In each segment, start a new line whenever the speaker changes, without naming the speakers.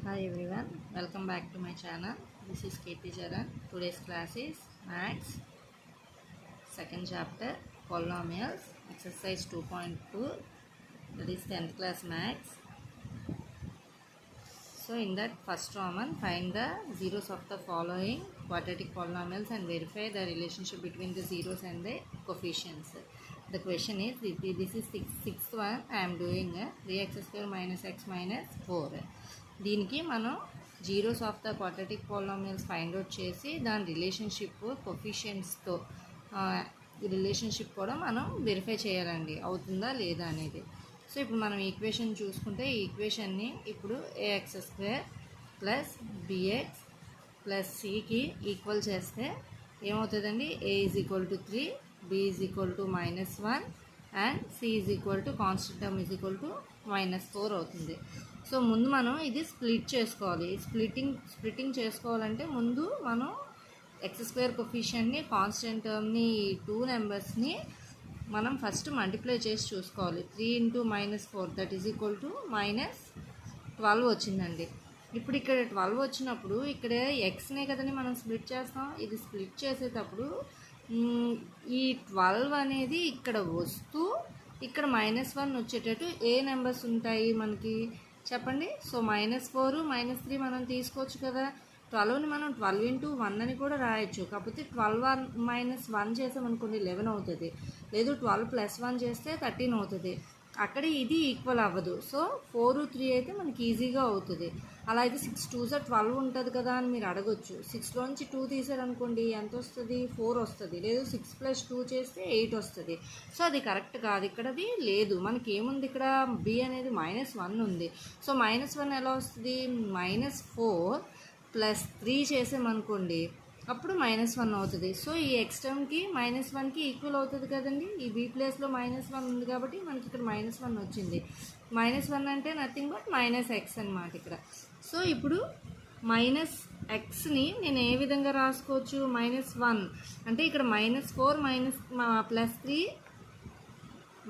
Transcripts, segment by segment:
Hi everyone, welcome back to my channel. This is Kirti Charan. Today's class is Maths, second chapter, Polynomials, exercise 2.2, that is 10th class Maths. So in that first Roman, find the zeros of the following quadratic polynomials and verify the relationship between the zeros and the coefficients. The question is, this is sixth one. I am doing 3x square minus x minus 4. దీనికి మనం zeros of the quadratic polynomials find out చేసి దాని relationship కోఎఫిషియెంట్స్తో relationship కూడా మనం verify చేయాలండి, అవుతుందా లేదా అనేది. సో ఇప్పుడు మనం ఈక్వేషన్ చూసుకుంటే ఈ ఈక్వేషన్ని ఇప్పుడు ax square plus bx plus సికి ఈక్వల్ చేస్తే ఏమవుతుందండి? A is equal to 3, B is equal to -1 and C is equal to constant term is equal to -4 అవుతుంది. సో ముందు మనం ఇది స్ప్లిట్ చేసుకోవాలి. స్ప్లిట్టింగ్ చేసుకోవాలంటే ముందు మనం ఎక్స్ స్క్వేర్ కోఎఫిషియెంట్ని, కాన్స్టెంట్ టర్మ్ని, ఈ 2 నెంబర్స్ని మనం ఫస్ట్ మల్టిప్లై చేసి చూసుకోవాలి. 3 × -4 దట్ ఈజ్ ఈక్వల్ టు -12 వచ్చిందండి. ఇప్పుడు ఇక్కడ 12 వచ్చినప్పుడు ఇక్కడ ఎక్స్నే కదండి మనం స్ప్లిట్ చేస్తాం. ఇది స్ప్లిట్ చేసేటప్పుడు ఈ 12 అనేది ఇక్కడ వస్తూ ఇక్కడ -1 వచ్చేటట్టు ఏ నెంబర్స్ ఉంటాయి మనకి చెప్పండి. సో -4, -3 మనం తీసుకోవచ్చు కదా. 12ని మనం 12 × 1 అని కూడా రాయొచ్చు. కాకపోతే 12 - 1 చేసామనుకోండి 11 అవుతుంది. లేదు 12 + 1 చేస్తే 13 అవుతుంది. అక్కడ ఇది ఈక్వల్ అవ్వదు. సో 4, 3 అయితే మనకి ఈజీగా అవుతుంది. అలా అయితే 6 2s 12 ఉంటుంది కదా అని మీరు అడగొచ్చు. 6లోంచి 2 తీసారనుకోండి ఎంత వస్తుంది? 4 వస్తుంది. లేదు 6 + 2 చేస్తే 8 వస్తుంది. సో అది కరెక్ట్ కాదు. ఇక్కడ అది లేదు. మనకి ఏముంది ఇక్కడ? బి అనేది -1 ఉంది. సో -1 ఎలా వస్తుంది? -4 + 3 చేసామనుకోండి అప్పుడు -1 అవుతుంది. సో ఈ ఎక్స్ టర్మ్కి -1కి ఈక్వల్ అవుతుంది కదండి. ఈ బి ప్లేస్లో -1 ఉంది కాబట్టి మనకి ఇక్కడ -1 వచ్చింది. -1 అంటే నథింగ్ బట్ -x అనమాట ఇక్కడ. సో ఇప్పుడు -xని నేను ఏ విధంగా రాసుకోవచ్చు? -1 అంటే ఇక్కడ -4 + 3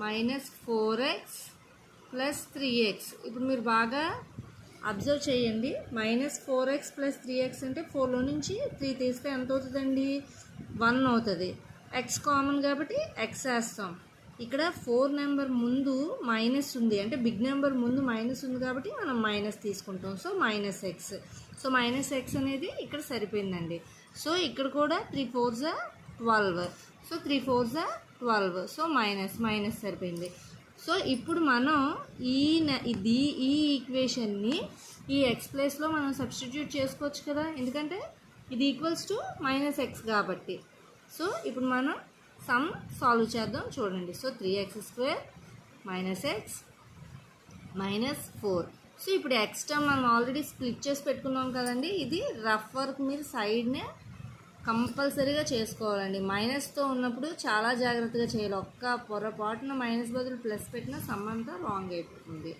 -4x + 3x. ఇప్పుడు మీరు బాగా అబ్జర్వ్ చేయండి. -4x + 3x అంటే 4లో నుంచి 3 తీస్తే ఎంత అవుతుందండి? 1 అవుతుంది. x కామన్ కాబట్టి x వేస్తాం. ఇక్కడ 4 నెంబర్ ముందు మైనస్ ఉంది అంటే బిగ్ నెంబర్ ముందు మైనస్ ఉంది కాబట్టి మనం మైనస్ తీసుకుంటాం. So -x. సో -x అనేది ఇక్కడ సరిపోయిందండి. సో ఇక్కడ కూడా 3 4s 12. So 3 4s 12. So minus సరిపోయింది. సో ఇప్పుడు మనం ఈ ఈక్వేషన్ని ఈ ఎక్స్ ప్లేస్లో మనం సబ్స్టిట్యూట్ చేసుకోవచ్చు కదా, ఎందుకంటే ఇది ఈక్వల్స్ టు -x కాబట్టి. సో ఇప్పుడు మనం సమ్ సాల్వ్ చేద్దాం. చూడండి. So 3x² - x -4. సో ఇప్పుడు ఎక్స్ టర్మ్ మనం ఆల్రెడీ స్ప్లిట్ చేసి పెట్టుకున్నాం కదండి. ఇది రఫ్ వర్క్ మీరు సైడ్నే కంపల్సరీగా చేసుకోవాలండి. మైనస్తో ఉన్నప్పుడు చాలా జాగ్రత్తగా చేయాలి. ఒక్క పొరపాటున మైనస్ బదులు ప్లస్ పెట్టిన సమ్ అంతా రాంగ్ అయిపోతుంది.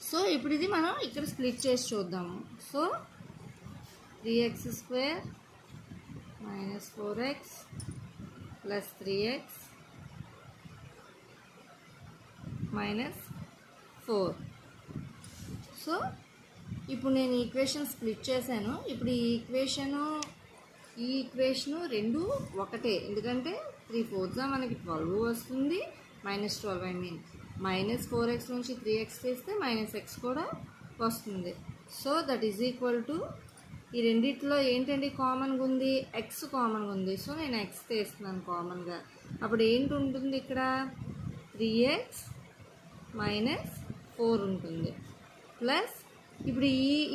సో ఇప్పుడు ఇది మనం ఇక్కడ స్ప్లిట్ చేసి చూద్దాము. So 3x² - 4x + 3x - 4. So ఇప్పుడు నేను ఈక్వేషన్ స్ప్లిట్ చేశాను. ఇప్పుడు ఈ ఈక్వేషను రెండు ఒకటే, ఎందుకంటే 3 4s మనకి 12 వస్తుంది. -12 ఐ మీన్ -4x నుంచి 3x తీస్తే -x కూడా వస్తుంది. So that is equal to ఈ రెండిట్లో ఏంటండి కామన్గా ఉంది? x కామన్గా ఉంది. సో నేను x తీస్తున్నాను కామన్గా. అప్పుడు ఏంటి ఉంటుంది ఇక్కడ? 3x - 4 ఉంటుంది. ప్లస్ ఇప్పుడు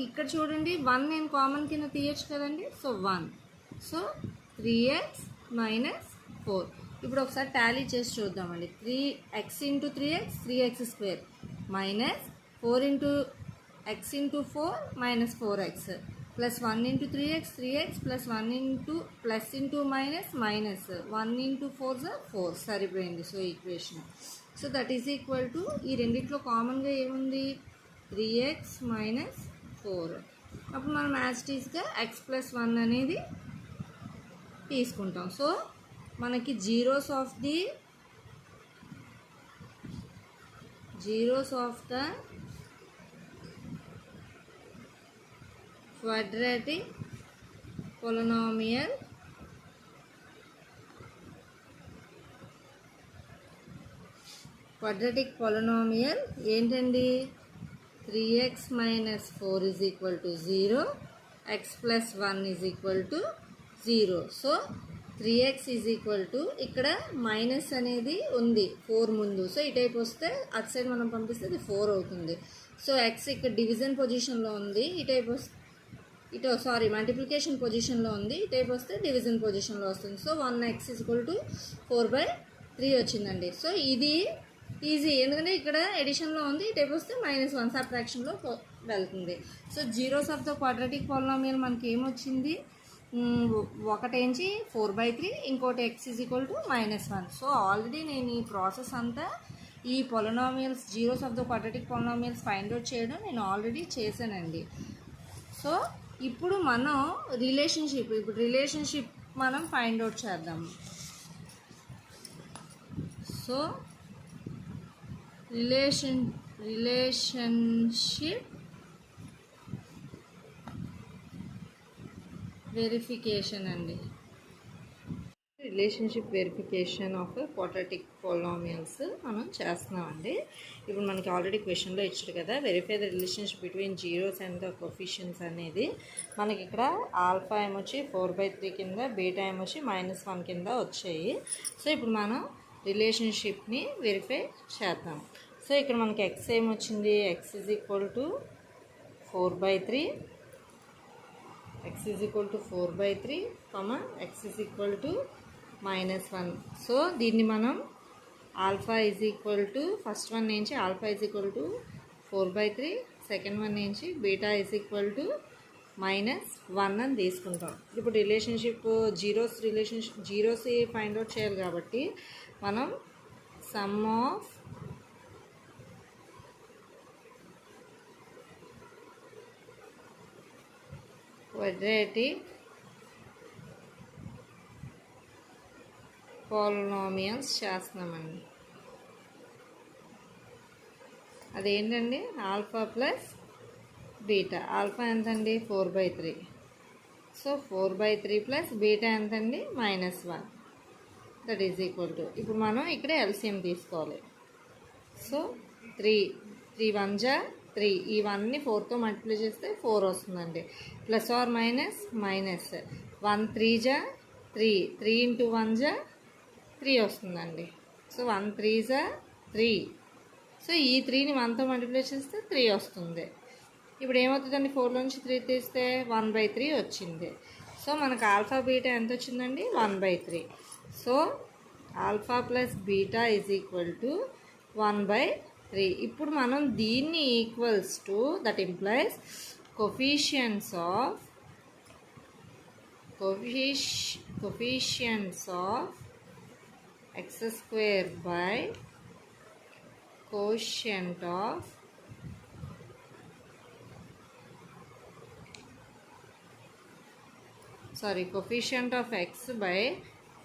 ఇక్కడ చూడండి 1 నేను కామన్ కింద తీయచ్చు కదండి. సో 1. So 3x - 4. ఇప్పుడు ఒకసారి టాలీ చేసి చూద్దామండి. 3x × 3x 3x² -4 × x × 4 -4x + 1 × 3x 3x + 1 × -1 × 4s 4 సరిపోయింది. So equation. So that is equal to ఈ రెండిట్లో కామన్గా ఏముంది? 3x - 4. అప్పుడు మనం యాజ్ ఇట్ ఈస్గా x + 1 అనేది తీసుకుంటాం. సో మనకి zeros of the quadratic polynomial ఏంటండి 3x minus 4 is equal to 0, x plus 1 is equal to 0. So 3x is equal to ఇక్కడ మైనస్ అనేది ఉంది 4 ముందు, సో ఇటైపు వస్తే అటు సైడ్ మనం పంపిస్తే అది 4 అవుతుంది. సో x ఇక్కడ డివిజన్ పొజిషన్లో ఉంది, ఇటైపు మల్టిప్లికేషన్ పొజిషన్లో ఉంది, ఇటైపు వస్తే డివిజన్ పొజిషన్లో వస్తుంది. So 1x is equal to 4/3 వచ్చిందండి. సో ఇది ఈజీ, ఎందుకంటే ఇక్కడ ఎడిషన్లో ఉంది, ఇటైపు వస్తే -1 సబ్ట్రాక్షన్లో వెళ్తుంది. So zeros of the quadratic polynomial మనకి ఏమొచ్చింది, ఒకటేంచి 4/3, ఇంకోటి x is equal to -1. So already నేను ఈ ప్రాసెస్ అంతా ఈ polynomials zeros of the quadratic polynomials find out చేయడం నేను ఆల్రెడీ చేశానండి. సో ఇప్పుడు మనం రిలేషన్షిప్ మనం ఫైండ్ అవుట్ చేద్దాము. సో రిలేషన్షిప్ వెరిఫికేషన్ అండి. Relationship verification of quadratic polynomials మనం చేస్తున్నామండి. ఇప్పుడు మనకి ఆల్రెడీ క్వశ్చన్లో ఇచ్చాడు కదా, verify the relationship between zeros and the coefficients అనేది. మనకి ఇక్కడ ఆల్ఫా ఏమొచ్చి 4/3 కింద, బీటా ఏమొచ్చి -1 కింద వచ్చాయి. సో ఇప్పుడు మనం రిలేషన్షిప్ని వెరిఫై చేద్దాం. సో ఇక్కడ మనకి ఎక్స్ ఏమొచ్చింది, x is equal to 4/3, x is equal to 4/3, x is equal to -1. So దీన్ని మనం alpha is equal to, first one నుంచి alpha is equal to 4/3, second one నుంచి బీటా is equal to -1 అని తీసుకుంటాం. ఇప్పుడు జీరోస్ ఫైండ్ అవుట్ చేయాలి కాబట్టి మనం సమ్ ఆఫ్ quadratic polynomials చేస్తున్నామండి. అదేంటండి, ఆల్ఫా ప్లస్ బీటా. ఆల్ఫా ఎంతండి, 4/3. సో 4/3 ప్లస్ బీటా ఎంతండి, -1. దట్ ఈజ్ ఈక్వల్ టు, ఇప్పుడు మనం ఇక్కడ ఎల్సిఎం తీసుకోవాలి. సో 3 1 జా 3, ఈ 1ని 4తో మల్టిప్లై చేస్తే 4 వస్తుందండి. ప్లస్ ఆర్ మైనస్ 1 3 జా 3, 3 × 1 జా 3 వస్తుందండి. సో 1 3 జా 3. సో ఈ 3ని 1తో మల్టిప్లై చేస్తే 3 వస్తుంది. ఇప్పుడు ఏమవుతుందండి, 4లోంచి 3 తీస్తే 1/3 వచ్చింది. సో మనకు ఆల్ఫా బీటా ఎంత వచ్చిందండి, 1/3. So alpha plus beta is equal to 1/3. ఇప్పుడు మనం దీన్ని equals to, that implies coefficients of x² by quotient of coefficient of x by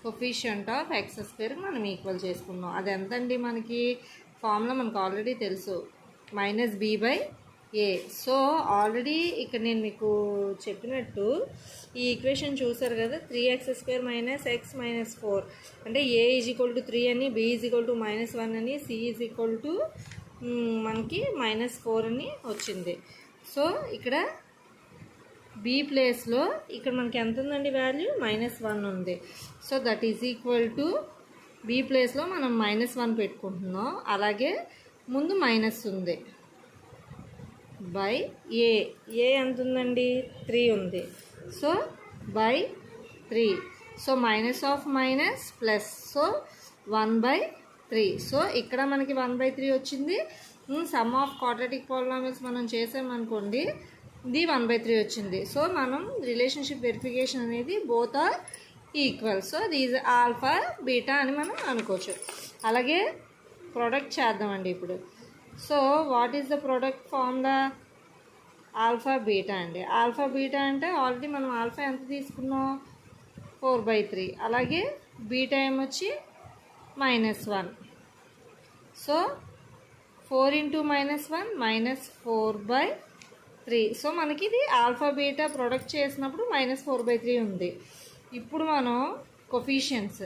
coefficient of x² మనం ఈక్వల్ చేసుకున్నాం. అది ఎంతండి, మనకి ఫార్ములా మనకు ఆల్రెడీ తెలుసు, -b/a. సో ఆల్రెడీ ఇక్కడ నేను మీకు చెప్పినట్టు ఈ ఈక్వేషన్ చూసారు కదా, 3x² - x - 4 అంటే a is equal to 3 అని, b is equal to -1 అని, c is equal to మనకి -4 అని వచ్చింది. సో ఇక్కడ b ప్లేస్లో ఇక్కడ మనకి ఎంత ఉందండి, వాల్యూ -1 ఉంది. So that is equal to, b ప్లేస్లో మనం -1 పెట్టుకుంటున్నాం, అలాగే ముందు మైనస్ ఉంది, బై a ఎంత ఉందండి, 3 ఉంది. So by 3. So minus of minus plus, so 1/3. So ఇక్కడ మనకి 1/3 వచ్చింది. సమ్ ఆఫ్ క్వాడ్రాటిక్ పాలినామియల్స్ మనం చేసామనుకోండి, ఇది 1/3 వచ్చింది. సో మనం రిలేషన్షిప్ వెరిఫికేషన్ అనేది both are equal. So these alpha beta అని మనం అనుకోవచ్చు. అలాగే ప్రోడక్ట్ చేద్దామండి ఇప్పుడు. So what is the product formula, alpha beta అండి. ఆల్ఫా బీటా అంటే ఆల్రెడీ మనం ఆల్ఫా ఎంత తీసుకున్నాం, 4/3, అలాగే బీటా ఏమొచ్చి -1. సో 4 × -1 -4/3. 3. సో మనకి ఇది ఆల్ఫా బీటా ప్రొడక్ట్ చేసినప్పుడు -4/3 ఉంది. ఇప్పుడు మనం కొఫిషియన్స్.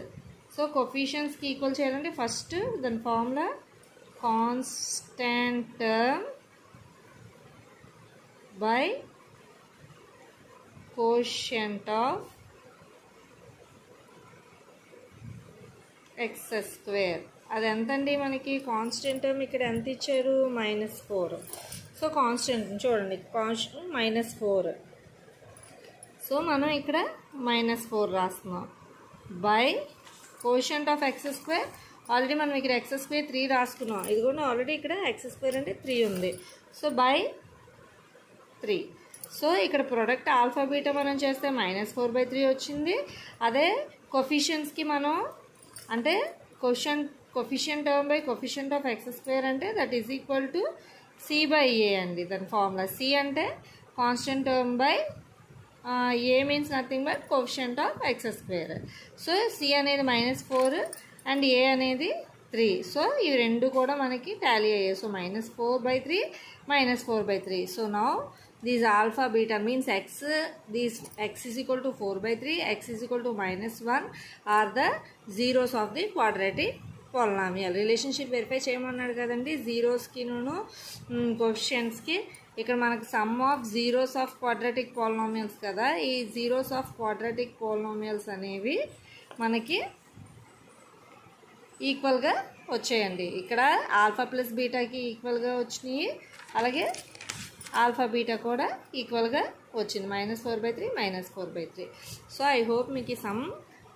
సో కొఫిషియన్స్కి ఈక్వల్ చేయాలంటే ఫస్ట్ దాని formula constant term by quotient of x². అది ఎంతండి మనకి కాన్స్టెంట్ టర్మ్ ఇక్కడ ఎంత ఇచ్చారు -4. సో కాన్స్టెంట్ చూడండి -4. సో మనం ఇక్కడ -4 రాస్తున్నాం by quotient of x². Already మనం ఇక్కడ x² 3 రాసుకున్నాం. ఇది కూడా ఆల్రెడీ ఇక్కడ x² అంటే 3 ఉంది. So by 3. సో ఇక్కడ ప్రొడక్ట్ ఆల్ఫా బీటా మనం చేస్తే -4/3 వచ్చింది. అదే కొఫిషియన్స్కి మనం అంటే coefficient term by coefficient of x² అంటే that is equal to C/A అండి. దాని ఫార్ములా C అంటే constant term by A means nothing but coefficient of x². So C అనేది -4 అండ్ A అనేది 3. సో ఇవి రెండు కూడా మనకి టాలీ అయ్యాయి. So -4/3 -4/3. So now these alpha beta means x is equal to 4/3, x is equal to -1 are the zeros of the quadratic polynomial. Relationship verify చేయమన్నాడు కదండి జీరోస్కిను కోఫిషియన్స్కి. ఇక్కడ మనకు some of zeros of quadratic polynomials కదా. ఈ zeros of quadratic polynomials అనేవి మనకి ఈక్వల్గా వచ్చాయండి. ఇక్కడ ఆల్ఫా ప్లస్ బీటాకి ఈక్వల్గా వచ్చినాయి, అలాగే ఆల్ఫా బీటా కూడా ఈక్వల్గా వచ్చింది -4/3 -4/3. సో ఐ హోప్ మీకు ఈ సమ్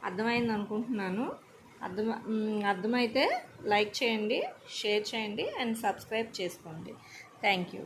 అర్థమైంది అనుకుంటున్నాను. అర్థమైతే లైక్ చేయండి, షేర్ చేయండి అండ్ సబ్స్క్రైబ్ చేసుకోండి. Thank you.